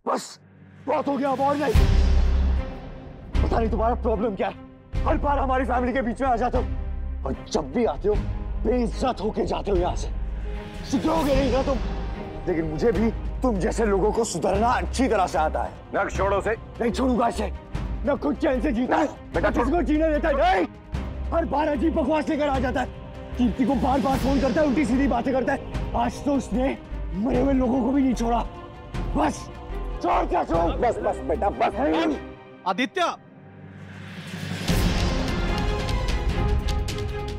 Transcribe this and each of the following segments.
बस बहुत हो गया, अब और नहीं। पता नहीं तुम्हारा प्रॉब्लम क्या है, हर बार हमारी फैमिली के बीच में आ जाते हो और जब भी आते हो बेइज्जत होके जाते हो यहाँ से। सुधरोगे नहीं ना तुम, लेकिन मुझे भी तुम जैसे लोगों को सुधरना अच्छी तरह से आता है। नक छोड़ो से। नहीं छोड़ूंगा इसे, न खुद चैन से जीता है, बेटा किसको जीने देता है। नहीं, हर बार अजीब बकवास लेकर आ जाता है। कीर्ति को बार बार फोन करता है, उल्टी सीधी बातें करता है। आज तो उसने मरे हुए लोगों को भी नहीं छोड़ा। बस छोड़ क्या छोड़, बस बस बेटा बस। आदित्य,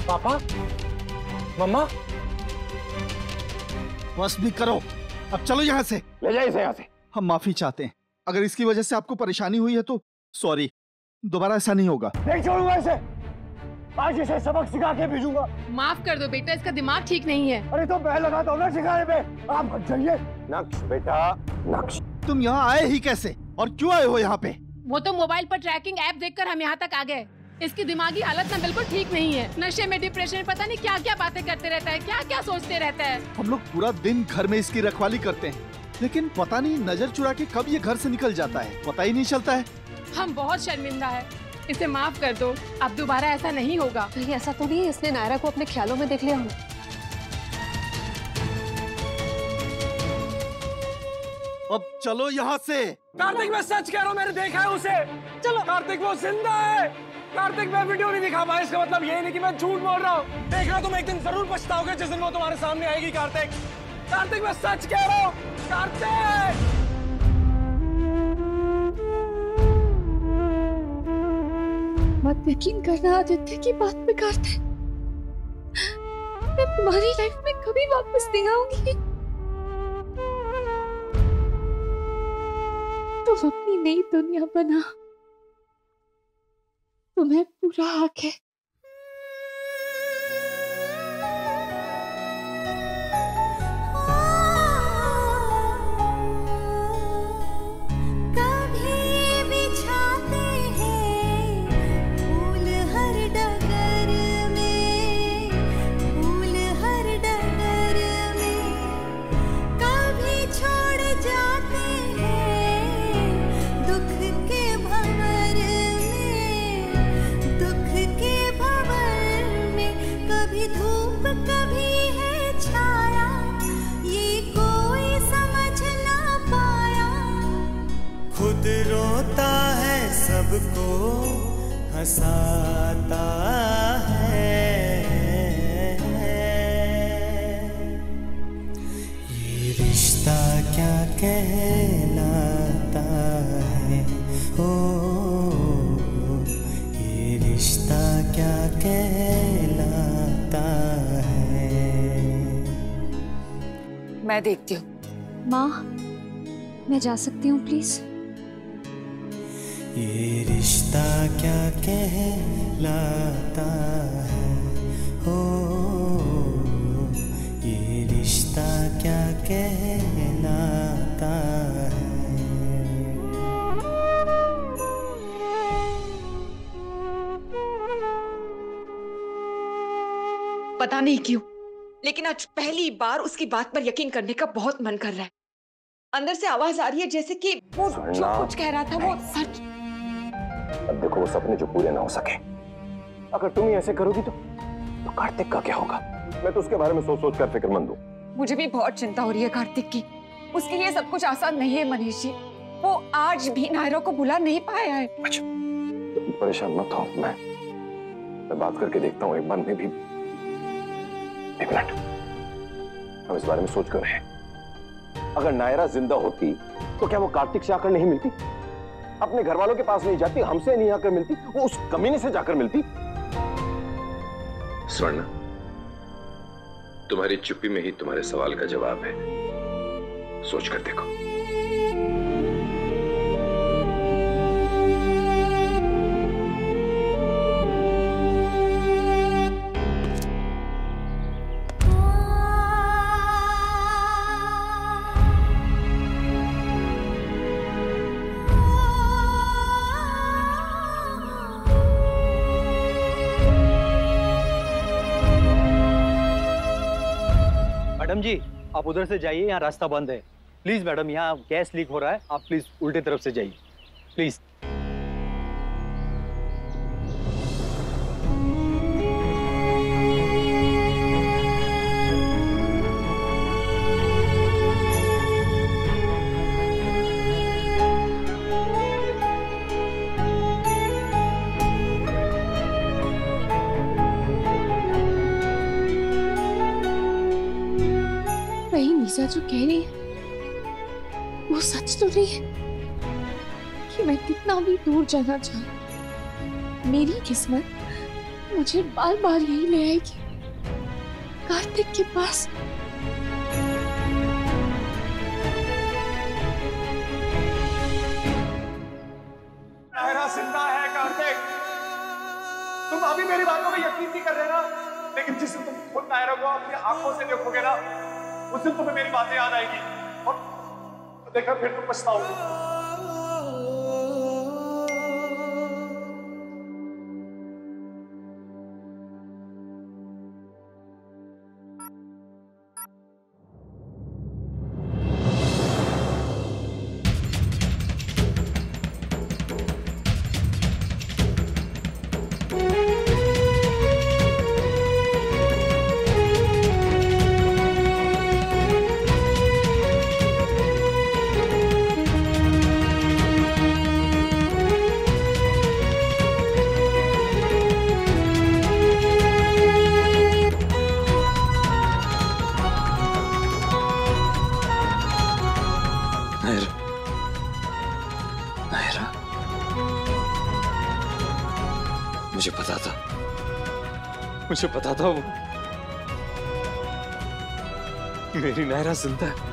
पापा, मम्मा, बस भी करो, अब चलो यहाँ से। ले जाइए इसे यहाँ से। हम माफी चाहते हैं, अगर इसकी वजह से आपको परेशानी हुई है तो सॉरी, दोबारा ऐसा नहीं होगा। नहीं छोड़ूंगा इसे, आज इसे सबक सिखा के भेजूंगा। माफ कर दो बेटा, इसका दिमाग ठीक नहीं है। अरे तो मैं लगाता हूँ ना सिखाने पे, आप हट जाइए। नक्श बेटा, नक्श। तुम यहाँ आए ही कैसे और क्यों आए हो यहाँ पे? वो तो मोबाइल पर ट्रैकिंग ऐप देखकर हम यहाँ तक आ गए। इसकी दिमागी हालत ना बिल्कुल ठीक नहीं है, नशे में, डिप्रेशन में, पता नहीं क्या क्या बातें करते रहता है, क्या क्या सोचते रहता है। हम लोग पूरा दिन घर में इसकी रखवाली करते हैं, लेकिन पता नहीं नजर चुरा के कब ये घर से निकल जाता है, पता ही नहीं चलता है। हम बहुत शर्मिंदा है, इसे माफ कर दो, अब दोबारा ऐसा नहीं होगा। कहीं ऐसा तो नहीं है इसने नायरा को अपने ख्यालों में देख लिया हो? अब चलो यहाँ से। कार्तिक, मैं सच कह रहा हूँ, मैंने देखा है उसे। चलो कार्तिक, वो जिंदा है। कार्तिक, मैं वीडियो नहीं दिखा पाया, इसका मतलब ये नहीं कि मैं झूठ बोल रहा हूँ। देखना, तुम एक दिन जरूर पछताओगे जिस दिन वो तुम्हारे सामने आएगी। कार्तिक, कार्तिक, मैं सच कह रहा हूँ। कार्तिक, मत यकीन करना आदित्य की बात पे कार्तिक, मैं तुम्हारी लाइफ में कभी वापस नहीं आऊंगी। तुम अपनी नई दुनिया बना, तुम्हें पूरा हक है। सबको हंसाता है, ये रिश्ता क्या कहलाता है, ओ ये रिश्ता क्या कहलाता है। मैं देखती हूँ। माँ, मैं जा सकती हूँ प्लीज? ये रिश्ता क्या कहलाता है, हो ये रिश्ता क्या कहलाता है। पता नहीं क्यों, लेकिन आज पहली बार उसकी बात पर यकीन करने का बहुत मन कर रहा है। अंदर से आवाज आ रही है जैसे कि वो जो कुछ कह रहा था वो सच। अब देखो, वो सपने जो पूरे ना हो सके, अगर तुम ही ऐसे करोगी तो कार्तिक का क्या होगा? मैं तो उसके बारे में सोच सोच कर फिक्रमंद हूँ। मुझे भी बहुत चिंता हो रही है कार्तिक की। उसके लिए सब कुछ आसान नहीं है मनीष जी, वो आज भी नायरा को बुला नहीं पाया है। अच्छा, तो परेशान मत हो, मैं बात करके देखता हूँ। एक बार में भी, एक मिनट, हम इस बारे में सोच कर रहे हैं। अगर नायरा जिंदा होती तो क्या वो कार्तिक से आकर नहीं मिलती? अपने घर वालों के पास नहीं जाती, हमसे नहीं आकर मिलती, वो उस कमीने से जाकर मिलती। स्वर्णा, तुम्हारी चुप्पी में ही तुम्हारे सवाल का जवाब है, सोच कर देखो। मैडम जी, आप उधर से जाइए, यहाँ रास्ता बंद है। प्लीज मैडम, यहाँ गैस लीक हो रहा है, आप प्लीज उल्टे तरफ से जाइए प्लीज। वही निशा जो कह रही है वो सच तो नहीं है कि मैं कितना भी दूर जाना चाहूं, मेरी किस्मत मुझे बार बार यही ले आएगी, कार्तिक के पास। नायरा जिंदा है कार्तिक। तुम अभी मेरी बातों में यकीन नहीं कर रहे ना, लेकिन जिस दिन तुम खुद नायरा को अपनी आंखों से देखोगे ना, उस दिन तुम्हें मेरी बातें याद आएगी और देखा फिर तुम पछताओगे। मुझे पता था वो मेरी नायरा जिंदा है।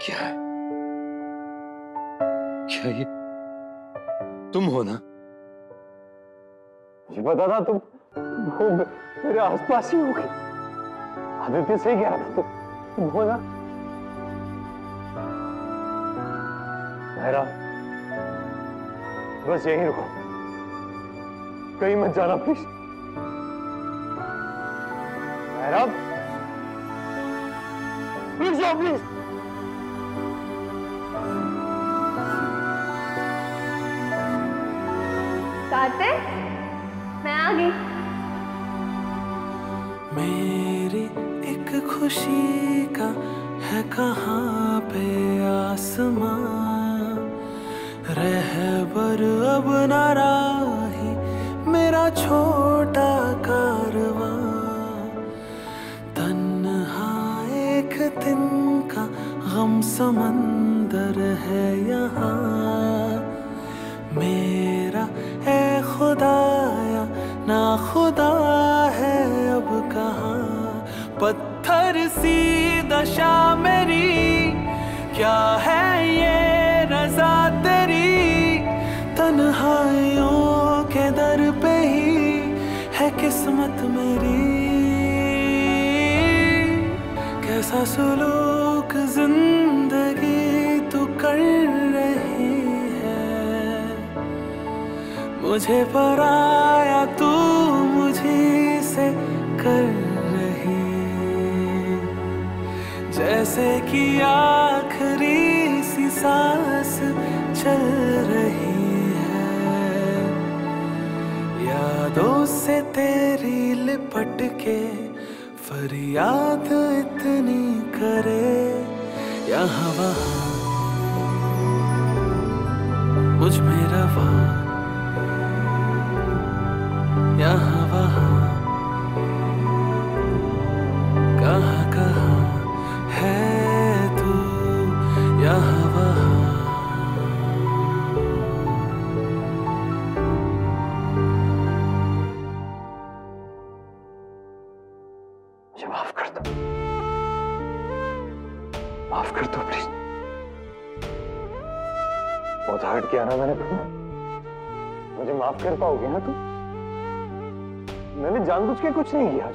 क्या है? क्या ये तुम हो ना? मुझे पता था तुम हो, मेरे आसपास ही होगी। आदित्य सही कह रहा था, तुम हो ना? नायरा, बस यहीं रुको, कहीं मत जाना प्लीज। नायरा, रुक जाओ प्लीज। कार्तिक, मैं आ गई। मेरी एक खुशी का है कहाँ पे आसमां, रहबर अब ना राही मेरा छोटा कारवां, तन्हा एक दिन का गम समंदर है यहाँ, मेरा है खुदाया ना खुदा है अब कहाँ, पत्थर सी दशा मेरी, क्या है ये रज़ा तेरी, तन्हाइयों के दर पे ही है किस्मत मेरी, कैसा सुलूक जिंदगी तू कर रही है, मुझे पराया तू मुझी से कर रही, जैसे कि आखिरी सी सांस चल रही है, यादों से तेरी लिपट के फरियाद इतनी करे, यहाँ वहाँ मुझ में रवा, यहाँ वहाँ कहाँ कहाँ है तू, यहाँ वहाँ माफ कर दो, माफ कर दो प्लीज। बहुत हर्ट किया ना मैंने तुम्हें, मुझे माफ कर पाओगे ना तुम? मैंने जानबूझ के कुछ नहीं किया,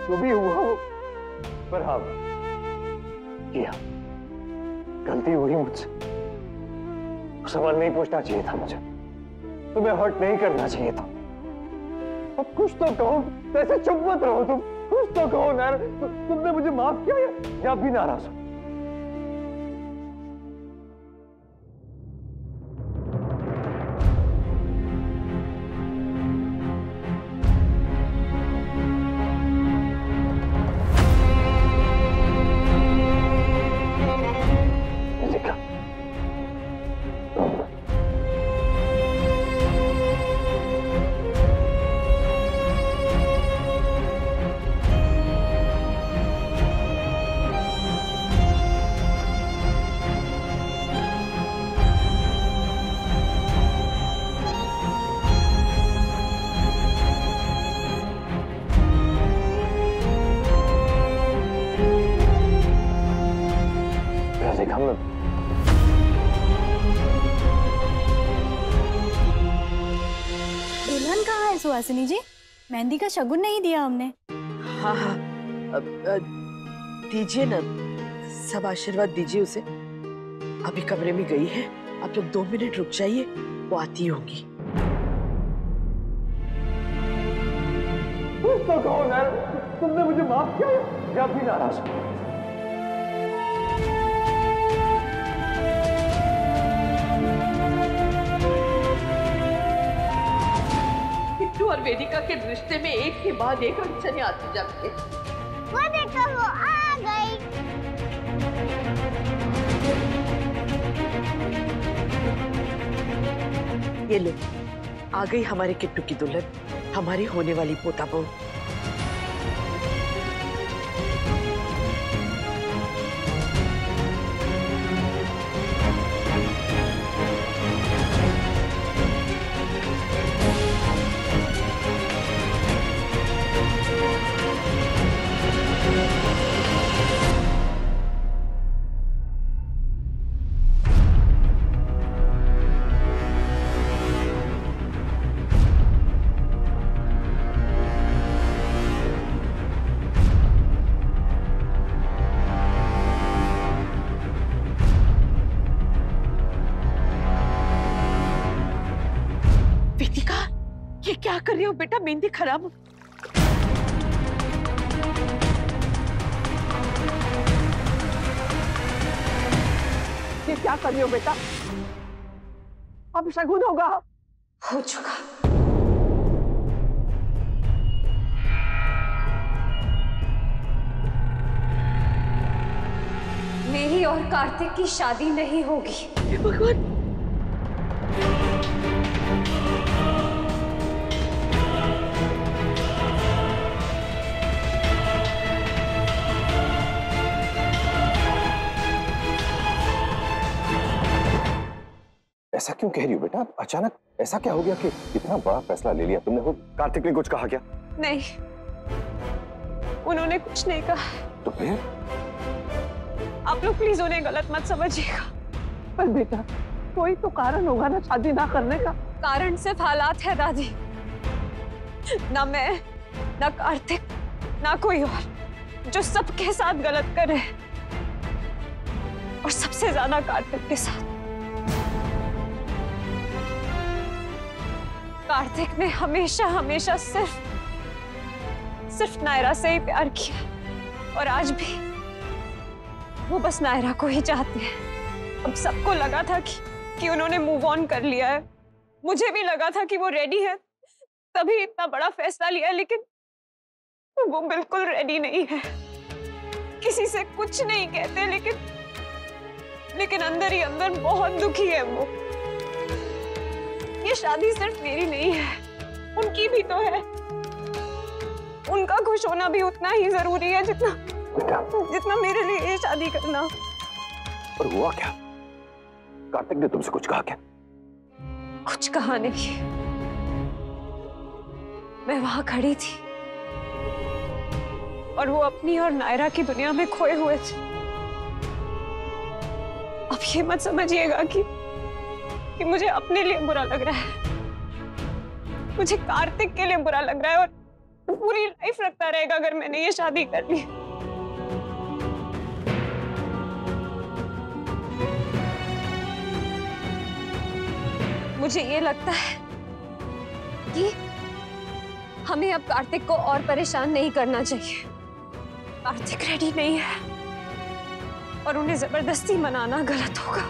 जो भी हुआ वो, पर हाँ किया, गलती हुई मुझसे। सवाल नहीं पूछना चाहिए था मुझे, तुम्हें हर्ट नहीं करना चाहिए था। अब कुछ तो कहो, ऐसे चुप मत रहो तुम, कुछ तो कहो ना। तुमने मुझे माफ किया या भी नाराज हो? दुल्हन कहाँ है सुहासिनी जी? मेहंदी का शगुन नहीं दिया हमने। हाँ हाँ, दीजिए ना, सब आशीर्वाद दीजिए उसे। अभी कमरे में गई है, आप लोग 2 मिनट रुक जाइए, वो आती होगी। कुछ तो कहो ना, तुमने मुझे माफ किया या भी नाराज हो? किट्टू और वेदिका के रिश्ते में एक के बाद एक अड़चनें आती जाती है। वो देखो, वो आ गई। ये लो, आ गई हमारे किट्टू की दुल्हन, हमारी होने वाली पोता बहू। वेदिका, ये क्या कर रही हो बेटा? मेहंदी खराब हो। ये क्या कर रही हो बेटा? अब शगुन होगा। हो चुका। मेरी और कार्तिक की शादी नहीं होगी। भगवान, ऐसा क्यों कह रही हो बेटा? अचानक ऐसा क्या हो गया कि इतना बड़ा फैसला ले लिया तुमने? वो कार्तिक ने कुछ कहा क्या? नहीं, उन्होंने कुछ नहीं कहा। तो फिर? आप लोग प्लीज उन्हें गलत मत समझिएगा। पर बेटा, कोई तो कारण होगा ना शादी ना करने का। कारण सिर्फ हालात है दादी, ना मैं, ना कार्तिक, ना कोई और, जो सबके साथ गलत करे, और सबसे ज्यादा कार्तिक के साथ। कार्तिक ने हमेशा हमेशा सिर्फ नायरा से ही प्यार किया, और आज भी वो बस नायरा को ही चाहते हैं। अब सबको लगा था कि उन्होंने मूव ऑन कर लिया है, मुझे भी लगा था कि वो रेडी है, तभी इतना बड़ा फैसला लिया, लेकिन वो बिल्कुल रेडी नहीं है। किसी से कुछ नहीं कहते, लेकिन अंदर ही अंदर बहुत दुखी है वो। ये शादी सिर्फ मेरी नहीं है, उनकी भी तो है। उनका खुश होना भी उतना ही जरूरी है जितना मेरे लिए ये शादी करना। और हुआ क्या? कार्तिक ने तुमसे कुछ कहा क्या? कुछ कहा नहीं। मैं वहां खड़ी थी, और वो अपनी और नायरा की दुनिया में खोए हुए थे। अब ये मत समझिएगा कि मुझे अपने लिए बुरा लग रहा है, मुझे कार्तिक के लिए बुरा लग रहा है, और पूरी लाइफ रखता रहेगा अगर मैंने ये शादी कर ली। मुझे ये लगता है कि हमें अब कार्तिक को और परेशान नहीं करना चाहिए। कार्तिक रेडी नहीं है और उन्हें जबरदस्ती मनाना गलत होगा।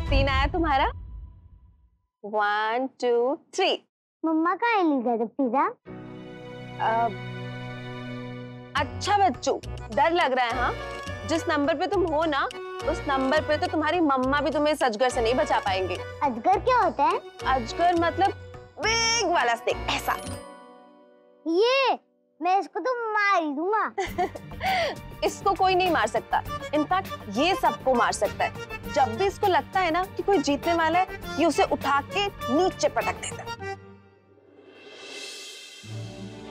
सीन आया तुम्हारा। 1 2 3। मम्मा का एलिजाबेथ पिज्जा। अच्छा बच्चों, डर लग रहा है? हाँ, जिस नंबर पे तुम हो ना, उस नंबर पे तो तुम्हारी मम्मा भी तुम्हें इस अजगर से नहीं बचा पाएंगे। अजगर क्या होता है? अजगर मतलब बिग वाला स्नेक, ऐसा। ये मैं इसको तो मार ही दूंगा। इसको कोई नहीं मार सकता, इनफैक्ट ये सबको मार सकता है। जब भी इसको लगता है ना कि कोई जीतने वाला है, ये उसे उठा के नीचे पटक देता है।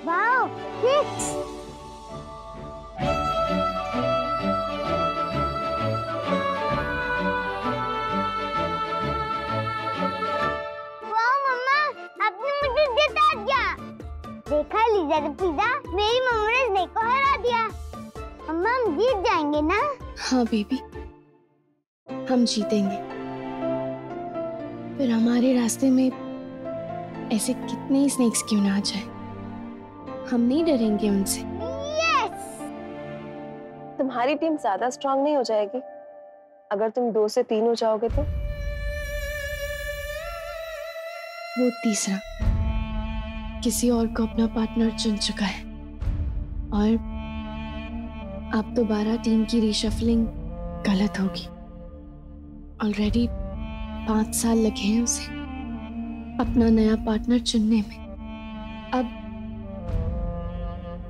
Wow, hit! वाओ मम्मा, आपने मुझे जिता दिया। देखा एलिजाबेथ पिज्जा, मेरी मम्मा ने स्नेक को हरा दिया। मम्मा हम जीत जाएंगे ना? हाँ बेबी, हम जीतेंगे। फिर हमारे रास्ते में ऐसे कितने ही स्नेक्स क्यों ना आ जाए, हम नहीं डरेंगे उनसे। यस! तुम्हारी टीम ज्यादा स्ट्रांग नहीं हो जाएगी अगर तुम 2 से 3 हो जाओगे तो? वो तीसरा किसी और को अपना पार्टनर चुन चुका है और अब दोबारा टीम की रीशफलिंग गलत होगी। ऑलरेडी 5 साल लगे हैं उसे अपना नया पार्टनर चुनने में। अब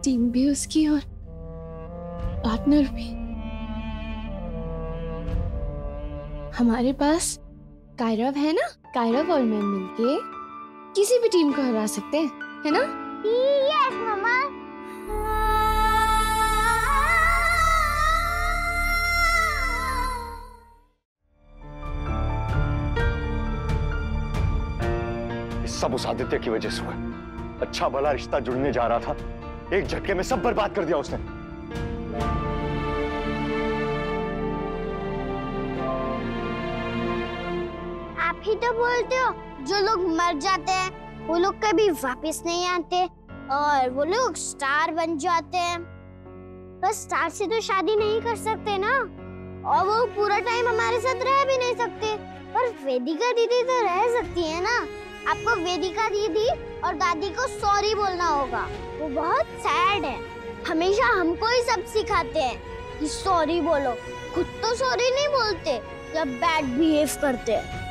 टीम भी उसकी और पार्टनर भी। हमारे पास कायरव है ना, कायरव और मैं मिलके किसी भी टीम को हरा सकते हैं, है ना? यस मम्मा। सब उस आदित्य की वजह से हुआ। अच्छा भला रिश्ता जुड़ने जा रहा था, एक झटके में सब बर्बाद कर दिया उसने। आप ही तो बोलते हो जो लोग मर जाते हैं वो लोग कभी वापस नहीं आते और वो लोग स्टार बन जाते हैं। बस स्टार से तो शादी नहीं कर सकते ना, और वो पूरा टाइम हमारे साथ रह भी नहीं सकते। पर वेदिका दीदी तो रह सकती है ना। आपको वेदिका दीदी और दादी को सॉरी बोलना होगा, वो बहुत सैड है। हमेशा हमको ही सब सिखाते हैं कि सॉरी बोलो, खुद तो सॉरी नहीं बोलते जब बैड बिहेव करते हैं।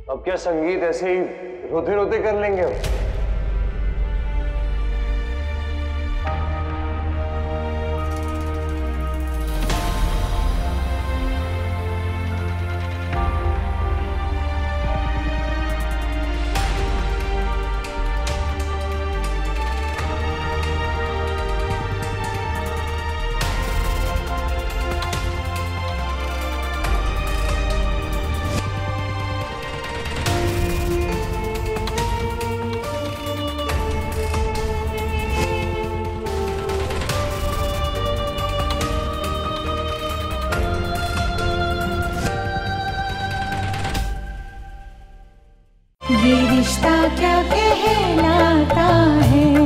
अब क्या संगीत ऐसे ही रोते रोते कर लेंगे हम? ये रिश्ता क्या कहलाता है।